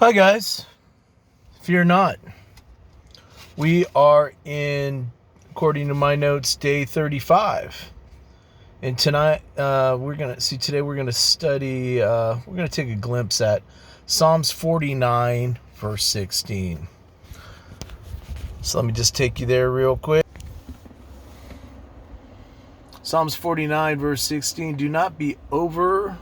Hi guys, fear not. We are in, according to my notes, day 35. And tonight, today we're gonna study, we're gonna take a glimpse at Psalms 49, verse 16. So let me just take you there real quick. Psalms 49, verse 16, do not be overawed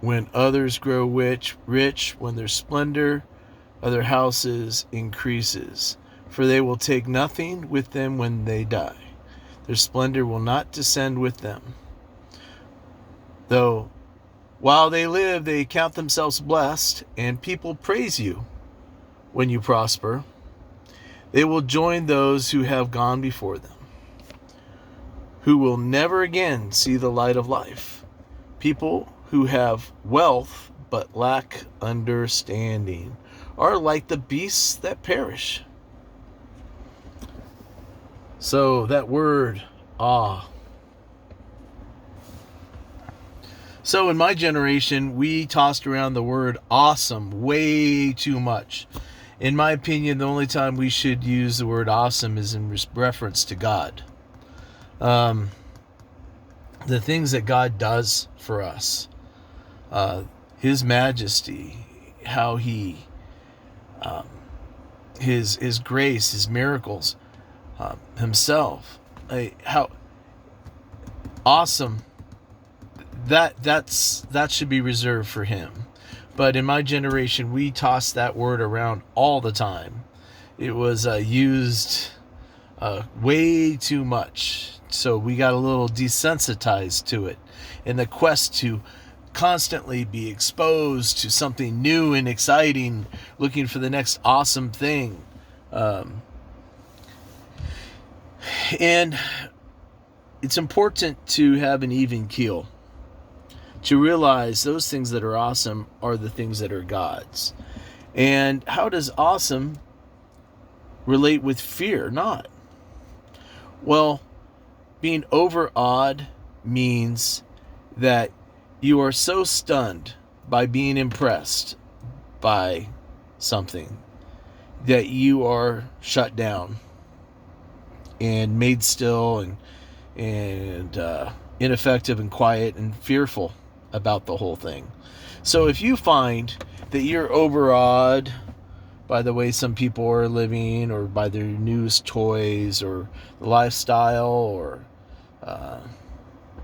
when others grow rich, when their splendor of their houses increases. For they will take nothing with them when they die. Their splendor will not descend with them. Though while they live, they count themselves blessed, and people praise you when you prosper. They will join those who have gone before them, who will never again see the light of life. People who have wealth but lack understanding are like the beasts that perish. So that word, awe. So in my generation, we tossed around the word awesome way too much. In my opinion, the only time we should use the word awesome is in reference to God. The things that God does for us. His majesty, how he, his grace, his miracles, himself, how awesome. That should be reserved for him. But in my generation, we toss that word around all the time. It was used way too much, so we got a little desensitized to it in the quest to constantly be exposed to something new and exciting, looking for the next awesome thing. And it's important to have an even keel, to realize those things that are awesome are the things that are God's. And how does awesome relate with fear not? Well, being overawed means that you are so stunned by being impressed by something that you are shut down and made still and ineffective and quiet and fearful about the whole thing. So if you find that you're overawed by the way some people are living, or by their newest toys, or the lifestyle, or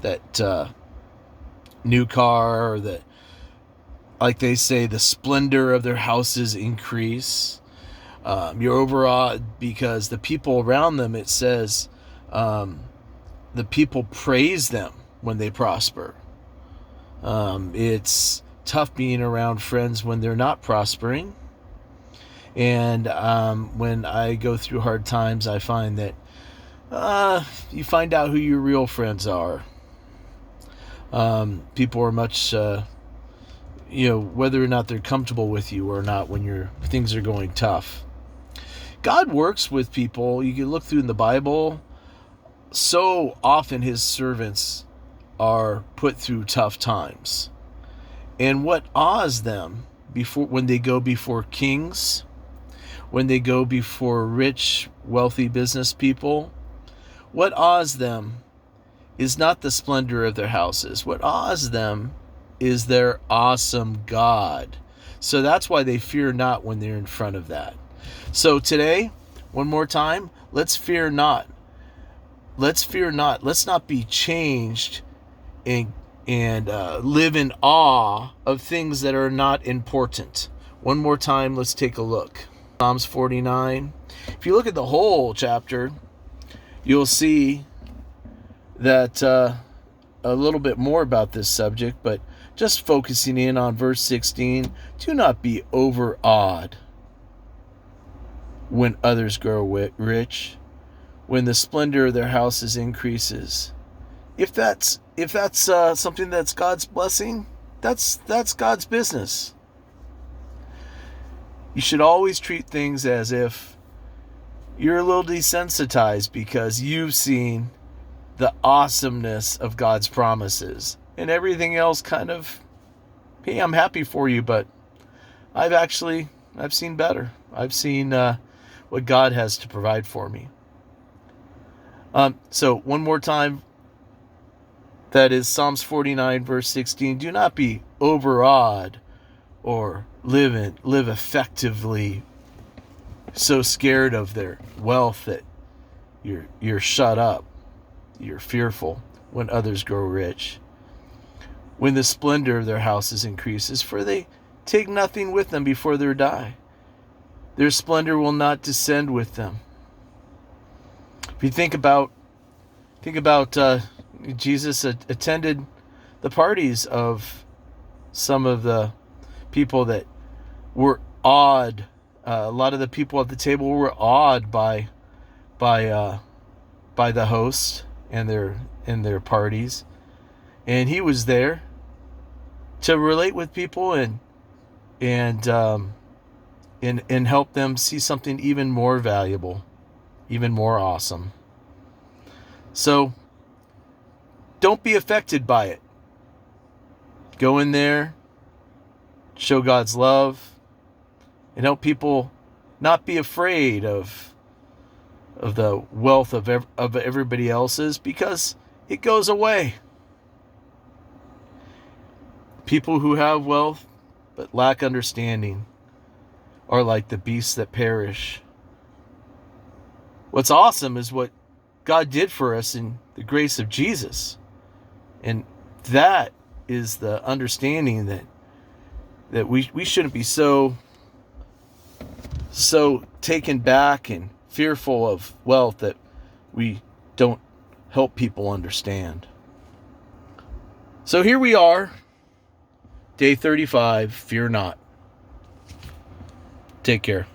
that new car, or that, like they say, the splendor of their houses increase. You're overawed because the people around them, it says, the people praise them when they prosper. It's tough being around friends when they're not prospering. And when I go through hard times, I find that you find out who your real friends are. People are much, whether or not they're comfortable with you or not when things are going tough. God works with people. You can look through in the Bible. So often his servants are put through tough times. And what awes them when they go before kings, when they go before rich, wealthy business people, what awes them is not the splendor of their houses. What awes them is their awesome God. So that's why they fear not when they're in front of that. So today, one more time, let's fear not. Let's fear not. Let's not be changed and live in awe of things that are not important. One more time, let's take a look. Psalms 49. If you look at the whole chapter, you'll see that a little bit more about this subject, but just focusing in on verse 16, do not be overawed when others grow rich, when the splendor of their houses increases. If that's something that's God's blessing, that's God's business. You should always treat things as if you're a little desensitized because you've seen the awesomeness of God's promises, and everything else kind of hey, I'm happy for you, but I've seen better. I've seen what God has to provide for me. So one more time, that is Psalms 49, verse 16. Do not be overawed or live effectively, so scared of their wealth that you're shut up. You're fearful when others grow rich, when the splendor of their houses increases, for they take nothing with them before they die. Their splendor will not descend with them. If you think about Jesus attended the parties of some of the people that were awed. A lot of the people at the table were awed by the host and their parties, and he was there to relate with people and help them see something even more valuable, even more awesome. So don't be affected by it. Go in there, show God's love, and help people not be afraid of the wealth of everybody else's, because it goes away. People who have wealth but lack understanding are like the beasts that perish. What's awesome is what God did for us in the grace of Jesus. And that is the understanding that we shouldn't be so taken back and fearful of wealth that we don't help people understand. So here we are, day 35, fear not. Take care.